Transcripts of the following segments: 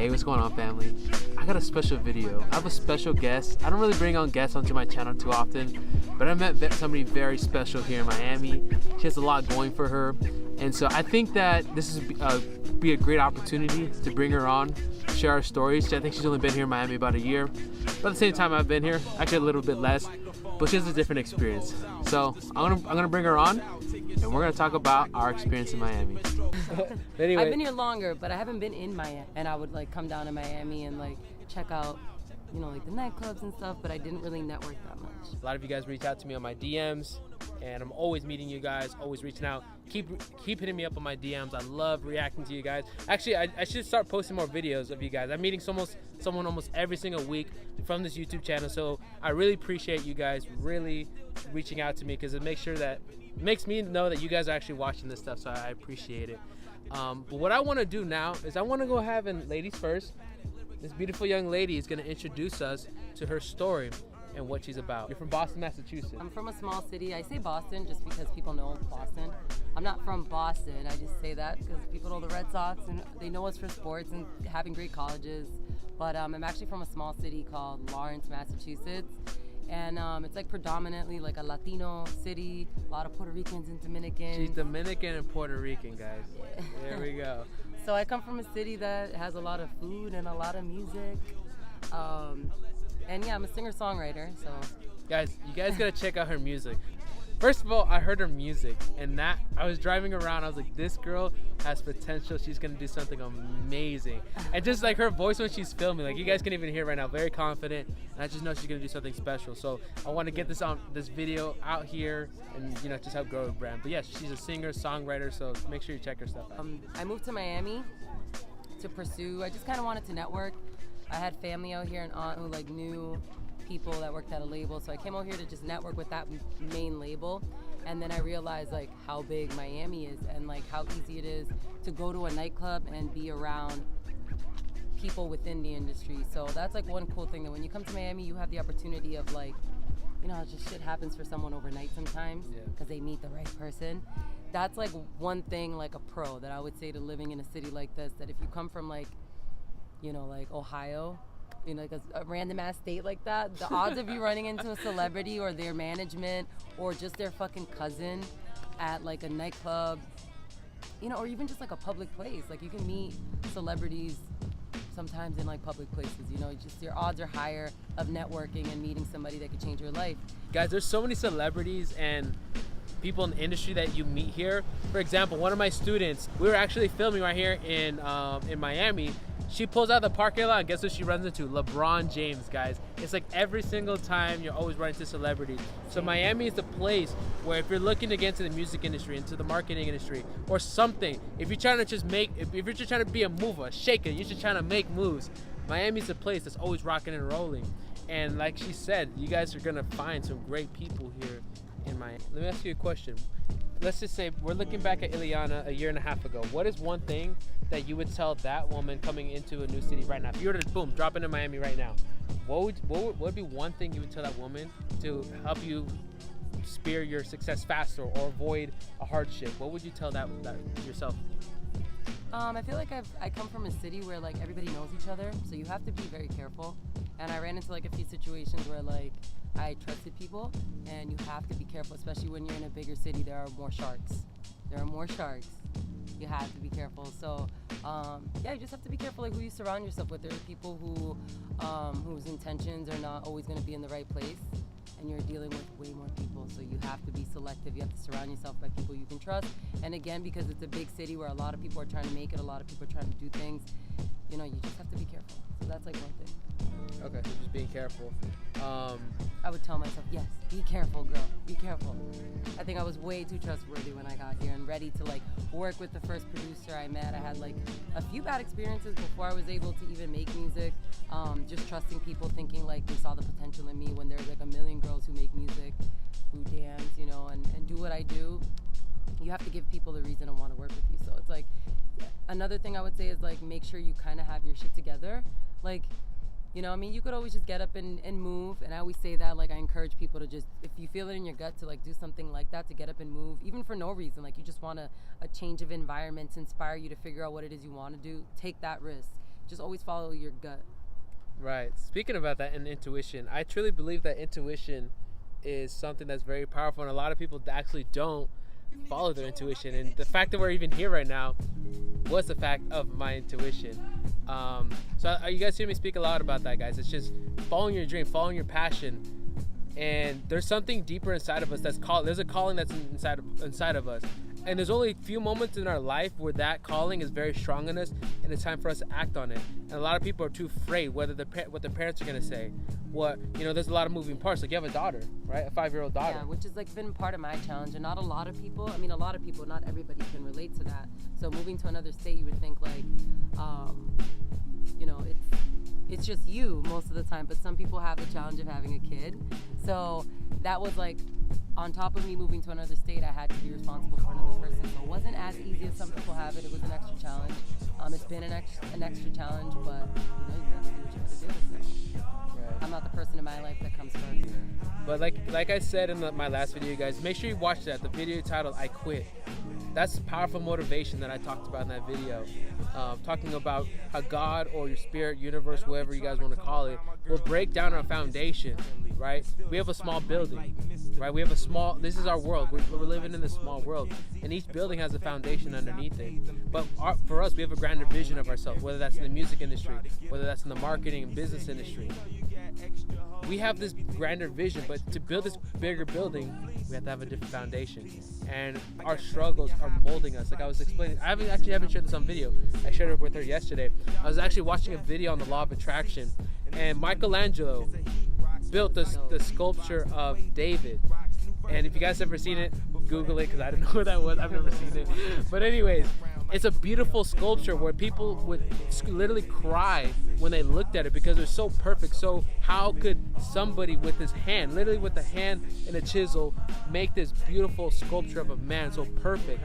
Hey, what's going on, family? I got a special video. I have a special guest. I don't really bring on guests onto my channel too often, but I met somebody very special here in Miami. She has a lot going for her, and so I think that this is be a great opportunity to bring her on, share our stories. I think she's only been here in Miami about a year, but at the same time I've been here, actually a little bit less, but she has a different experience. So I'm gonna bring her on, and we're gonna talk about our experience in Miami. Anyway. I've been here longer, but I haven't been in Miami, and I would like come down to Miami and like check out, you know, like the nightclubs and stuff, but I didn't really network that much. A lot of you guys reach out to me on my DMs, and I'm always meeting you guys, always reaching out. Keep hitting me up on my DMs. I love reacting to you guys. Actually, I should start posting more videos of you guys. I'm meeting someone almost every single week from this YouTube channel, so I really appreciate you guys really reaching out to me, because it makes me know that you guys are actually watching this stuff, so I appreciate it. But what I want to do now is I want to go have, and ladies first, this beautiful young lady is going to introduce us to her story and what she's about. You're from Boston, Massachusetts. I'm from a small city. I say Boston just because people know Boston. I'm not from Boston. I just say that because people know the Red Sox and they know us for sports and having great colleges. But I'm actually from a small city called Lawrence, Massachusetts. And it's like predominantly like a Latino city, a lot of Puerto Ricans and Dominicans. She's Dominican and Puerto Rican, guys. Yeah. There we go. So I come from a city that has a lot of food and a lot of music. And yeah, I'm a singer-songwriter, so. Guys, you guys gotta check out her music. First of all, I heard her music, and that I was driving around, I was like, this girl has potential. She's gonna do something amazing. And just like her voice when she's filming, like you guys can even hear right now, very confident, and I just know she's gonna do something special. So I want to get this video out here, and you know, just help grow her brand. But yes, she's a singer, songwriter, so make sure you check her stuff out. I moved to Miami to pursue. I just kind of wanted to network. I had family out here, an aunt who like knew people that worked at a label, so I came out here to just network with that main label. And then I realized like how big Miami is and like how easy it is to go to a nightclub and be around people within the industry. So that's like one cool thing, that when you come to Miami, you have the opportunity of like, you know, just shit happens for someone overnight sometimes because they meet the right person. That's like one thing, like a pro that I would say to living in a city like this, that if you come from like, you know, like Ohio, you know, like a random ass state like that, the odds of you running into a celebrity or their management or just their fucking cousin at like a nightclub, you know, or even just like a public place, like you can meet celebrities sometimes in like public places, you know, just your odds are higher of networking and meeting somebody that could change your life. Guys, there's so many celebrities and people in the industry that you meet here. For example, one of my students, we were actually filming right here in Miami. She pulls out the parking lot, and guess what she runs into? LeBron James, guys. It's like every single time you're always running into celebrities. So Miami is the place where if you're looking to get into the music industry, into the marketing industry, or something, if you're trying to just if you're just trying to be a mover, a shaker, you're just trying to make moves, Miami's the place that's always rocking and rolling. And like she said, you guys are gonna find some great people here in Miami. Let me ask you a question. Let's just say we're looking back at Ileana a year and a half ago. What is one thing that you would tell that woman coming into a new city right now? If you were to boom, drop into Miami right now, what would be one thing you would tell that woman to help you spear your success faster or avoid a hardship? What would you tell that yourself? I feel like I come from a city where like everybody knows each other, so you have to be very careful. And I ran into like a few situations where like I trusted people, and you have to be careful, especially when you're in a bigger city. There are more sharks. You have to be careful. So yeah, you just have to be careful like who you surround yourself with. There are people who whose intentions are not always going to be in the right place, and you're dealing with way more people, so you have to be selective. You have to surround yourself by people you can trust. And again, because it's a big city where a lot of people are trying to make it, a lot of people are trying to do things, you know, you just have to be careful. So that's like one thing. Okay, so just being careful. I would tell myself, yes, be careful, girl, be careful. I think I was way too trustworthy when I got here and ready to like work with the first producer I met. I had like a few bad experiences before I was able to even make music. Just trusting people, thinking like they saw the potential in me, when there's like a million girls who make music, who dance, you know, and do what I do. You have to give people the reason to want to work with you. So it's like, another thing I would say is like, make sure you kind of have your shit together. Like, you know, I mean, you could always just get up and move. And I always say that, like, I encourage people to just, if you feel it in your gut to, like, do something like that, to get up and move, even for no reason. Like, you just want a change of environment to inspire you to figure out what it is you want to do. Take that risk. just always follow your gut. Right. Speaking about that and intuition, I truly believe that intuition is something that's very powerful, and a lot of people actually don't follow their intuition. And the fact that we're even here right now was the fact of my intuition. So you guys hear me speak a lot about that, guys. It's just following your dream, following your passion. And there's something deeper inside of us that's called. There's a calling that's inside of us. And there's only a few moments in our life where that calling is very strong in us, and it's time for us to act on it. And a lot of people are too afraid what their parents are gonna say. There's a lot of moving parts. Like you have a daughter, right? A 5-year-old daughter. Yeah, which has like been part of my challenge, and not a lot of people. I mean, a lot of people, not everybody can relate to that. So moving to another state, you would think like, it's just you most of the time. But some people have the challenge of having a kid. So that was like, on top of me moving to another state, I had to be responsible for another person. So it wasn't as easy as some people have it. It was an extra challenge. It's been an extra challenge, but you gotta do what you gotta do. So Right. I'm not the person in my life that comes first. But like I said in my last video, guys, make sure you watch that. The video titled "I Quit." That's powerful motivation that I talked about in that video. Talking about how God or your spirit, universe, whatever you guys want to call it, will break down our foundation, right? We have a small building, right? This is our world. We're living in this small world. And each building has a foundation underneath it. But for us, we have a grander vision of ourselves, whether that's in the music industry, whether that's in the marketing and business industry. We have this grander vision, but to build this bigger building, we have to have a different foundation. And our struggles are molding us. Like I was explaining, I haven't shared this on video. I shared it with her yesterday. I was actually watching a video on the law of attraction, and Michelangelo built the sculpture of David. And if you guys ever seen it, Google it, because I don't know what that was. I've never seen it. But anyways, it's a beautiful sculpture where people would literally cry when they looked at it because it was so perfect. So how could somebody with his hand, literally with a hand and a chisel, make this beautiful sculpture of a man so perfect?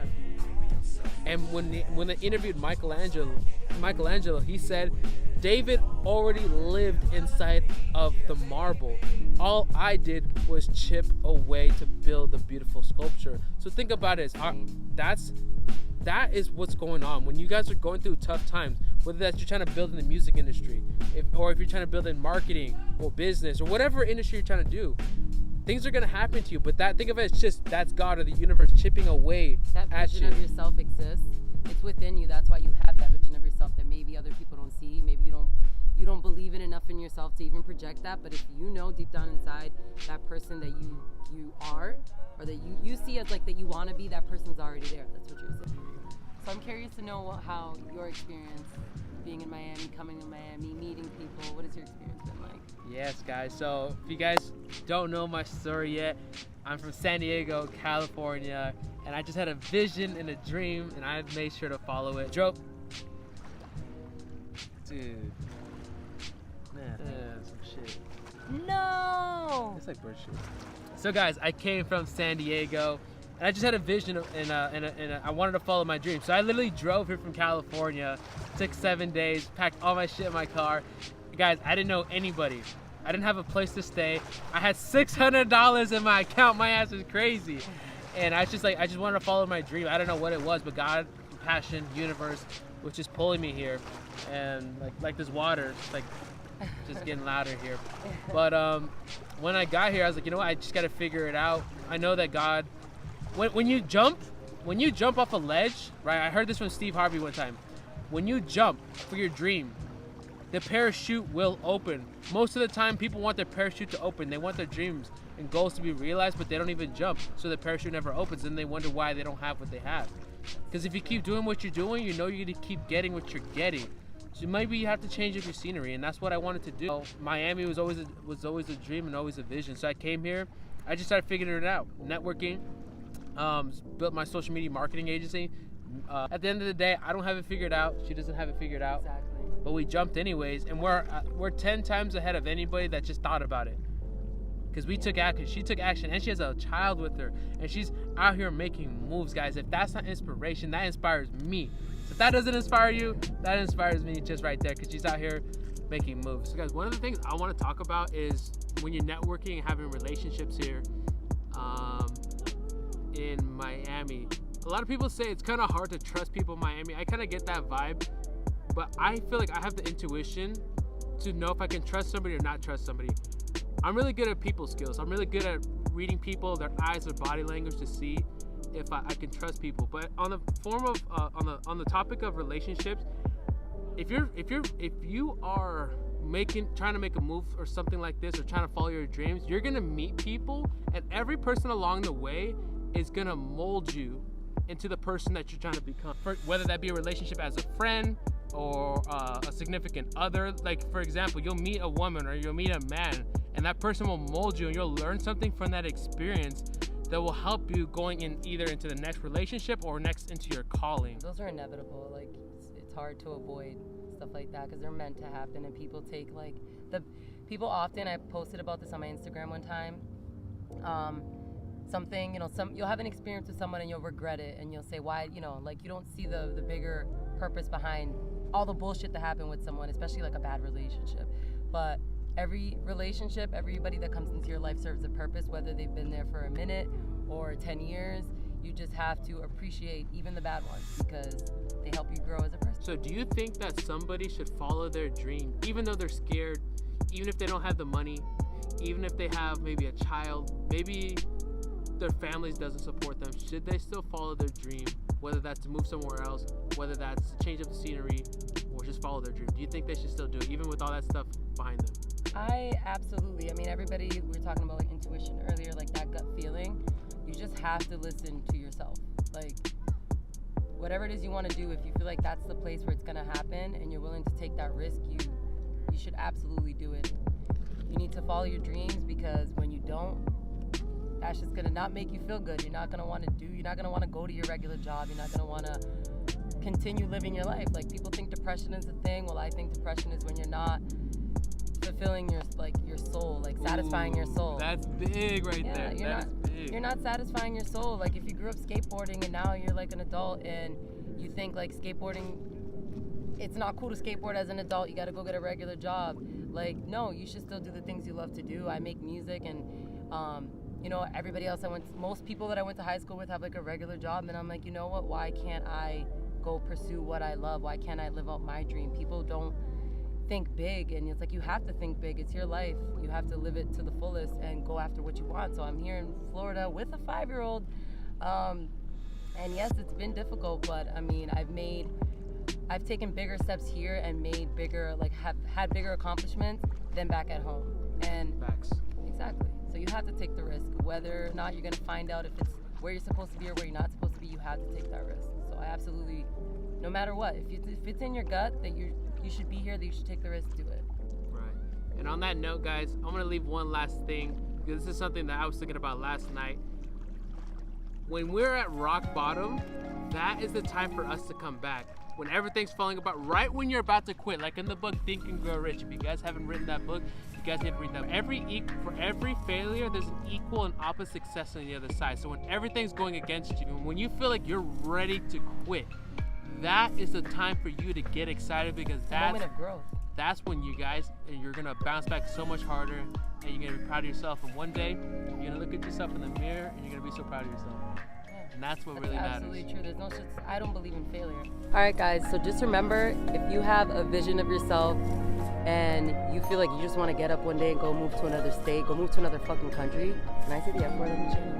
And when they interviewed Michelangelo, he said, David already lived inside of the marble. All I did was chip away to build a beautiful sculpture. So think about it. That is what's going on. When you guys are going through tough times, whether that's you're trying to build in the music industry, or if you're trying to build in marketing or business or whatever industry you're trying to do, things are going to happen to you. But think of it as just that's God or the universe chipping away that at you. That vision of yourself exists. It's within you. That's why you have that vision of yourself that maybe other people don't see. Maybe you don't believe in enough in yourself to even project that. But if you know deep down inside that person that you are, or that you see as like that you want to be, that person's already there. That's what you're saying. So I'm curious to know how your experience being in Miami, coming to Miami, meeting people, what has your experience been like? Yes, guys. So if you guys don't know my story yet, I'm from San Diego, California, and I just had a vision and a dream, and I made sure to follow it. Dude. Man, some shit. No! It's like bird shit. So guys, I came from San Diego, and I just had a vision, and I wanted to follow my dream. So I literally drove here from California, took 7 days, packed all my shit in my car. Guys, I didn't know anybody. I didn't have a place to stay. I had $600 in my account. My ass was crazy. And I just wanted to follow my dream. I don't know what it was, but God, passion, universe, was just pulling me here. And like this water, like just getting louder here. But when I got here, I was like, you know what? I just got to figure it out. I know that God, when you jump off a ledge, right? I heard this from Steve Harvey one time. When you jump for your dream, the parachute will open. Most of the time, people want their parachute to open. They want their dreams and goals to be realized, but they don't even jump. So the parachute never opens, and they wonder why they don't have what they have. Because if you keep doing what you're doing, you know you're gonna keep getting what you're getting. So maybe you have to change up your scenery, and that's what I wanted to do. So Miami was always a dream and always a vision. So I came here. I just started figuring it out. Networking, built my social media marketing agency. At the end of the day, I don't have it figured out. She doesn't have it figured out. Exactly. But we jumped anyways, and we're 10 times ahead of anybody that just thought about it. Because we took action. She took action, and she has a child with her, and she's out here making moves, guys. If that's not inspiration, that inspires me. If that doesn't inspire you, that inspires me just right there, because she's out here making moves. So guys, one of the things I want to talk about is when you're networking and having relationships here in Miami. A lot of people say it's kind of hard to trust people in Miami. I kind of get that vibe. but I feel like I have the intuition to know if I can trust somebody or not trust somebody. I'm really good at people skills. I'm really good at reading people, their eyes, their body language to see if I can trust people. But on the form of on the topic of relationships, if you are trying to make a move or something like this, or trying to follow your dreams, you're gonna meet people, and every person along the way is gonna mold you into the person that you're trying to become. Whether that be a relationship as a friend or a significant other. Like, for example, you'll meet a woman or you'll meet a man, and that person will mold you, and you'll learn something from that experience that will help you going in either into the next relationship or next into your calling. Those are inevitable. Like, it's hard to avoid stuff like that because they're meant to happen, and people take like people often. I posted about this on my Instagram one time. Something, you'll have an experience with someone and you'll regret it, and you'll say why, like you don't see the bigger purpose behind all the bullshit that happened with someone, especially like a bad relationship. But every relationship, everybody that comes into your life serves a purpose, whether they've been there for a minute or 10 years. You just have to appreciate even the bad ones because they help you grow as a person. So do you think that somebody should follow their dream, even though they're scared, even if they don't have the money, even if they have maybe a child, maybe their families doesn't support them? Should they still follow their dream, whether that's to move somewhere else, whether that's to change up the scenery, or just follow their dream? Do you think they should still do it, even with all that stuff behind them? I absolutely. I mean, everybody, we were talking about like intuition earlier, like that gut feeling. You just have to listen to yourself. Like, whatever it is you want to do, if you feel like that's the place where it's going to happen and you're willing to take that risk, you should absolutely do it. You need to follow your dreams, because when you don't, that's just gonna not make you feel good. You're not gonna want to go to your regular job. You're not gonna want to continue living your life. Like, people think depression is a thing. Well, I think depression is when you're not fulfilling your soul, like satisfying your soul. That's big right there. You're not satisfying your soul. Like, if you grew up skateboarding and now you're like an adult and you think like skateboarding, it's not cool to skateboard as an adult, you got to go get a regular job. Like, no, you should still do the things you love to do. I make music, and everybody else most people that I went to high school with have like a regular job, and I'm like, you know what, why can't I go pursue what I love? Why can't I live out my dream? People don't think big, and it's like, you have to think big. It's your life. You have to live it to the fullest and go after what you want. So I'm here in Florida with a 5-year-old, and yes, it's been difficult, but I mean, I've taken bigger steps here and made bigger, like have had bigger accomplishments than back at home. And Facts. Exactly. So you have to take the risk, whether or not you're gonna find out if it's where you're supposed to be or where you're not supposed to be. You have to take that risk. So I absolutely, no matter what, if it's in your gut that you should be here, that you should take the risk, do it. Right. And on that note, guys, I'm gonna leave one last thing, because this is something that I was thinking about last night. When we're at rock bottom, that is the time for us to come back. When everything's falling apart, right when you're about to quit, like in the book Think and Grow Rich. If you guys haven't written that book, you guys need to read that. For every failure, there's an equal and opposite success on the other side. So when everything's going against you, when you feel like you're ready to quit, that is the time for you to get excited, because that's moment of growth. That's when you're gonna bounce back so much harder, and you're gonna be proud of yourself. And one day, you're gonna look at yourself in the mirror, and you're gonna be so proud of yourself. And that's what really matters. Absolutely true. There's no such. I don't believe in failure. All right, guys. So just remember, if you have a vision of yourself and you feel like you just want to get up one day and go move to another state, go move to another fucking country. Can I say the F word on the channel?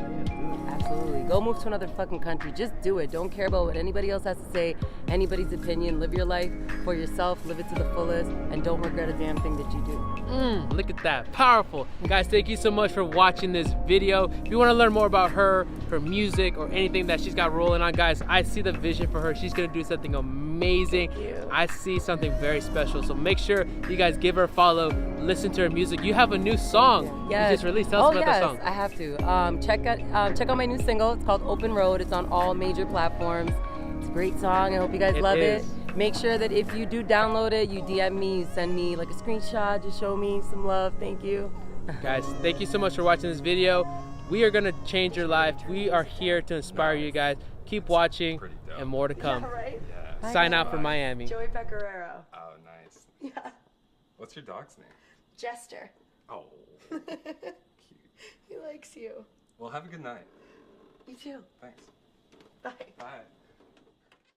Absolutely. Go move to another fucking country. Just do it. Don't care about what anybody else has to say, anybody's opinion. Live your life for yourself. Live it to the fullest, and don't regret a damn thing that you do. Look at that. Powerful. Guys, thank you so much for watching this video. If you want to learn more about her music, or anything that she's got rolling on, guys, I see the vision for her. She's going to do something amazing. I see something very special. So make sure you guys give her a follow, listen to her music. You have a new song you just released. Tell us about the song. I have to. Check out my new single. It's called Open Road. It's on all major platforms. It's a great song. I hope you guys love it. Make sure that if you do download it, you DM me, you send me like a screenshot, just show me some love. Thank you. Guys, thank you so much for watching this video. We are gonna change your life. We are here to inspire you guys. Keep watching, and more to come. Yeah, right? Yeah. Sign out from Miami. Joey Pecoraro. Oh, nice. Yeah. What's your dog's name? Jester. Oh, cute. He likes you. Well, have a good night. You too. Thanks. Bye. Bye.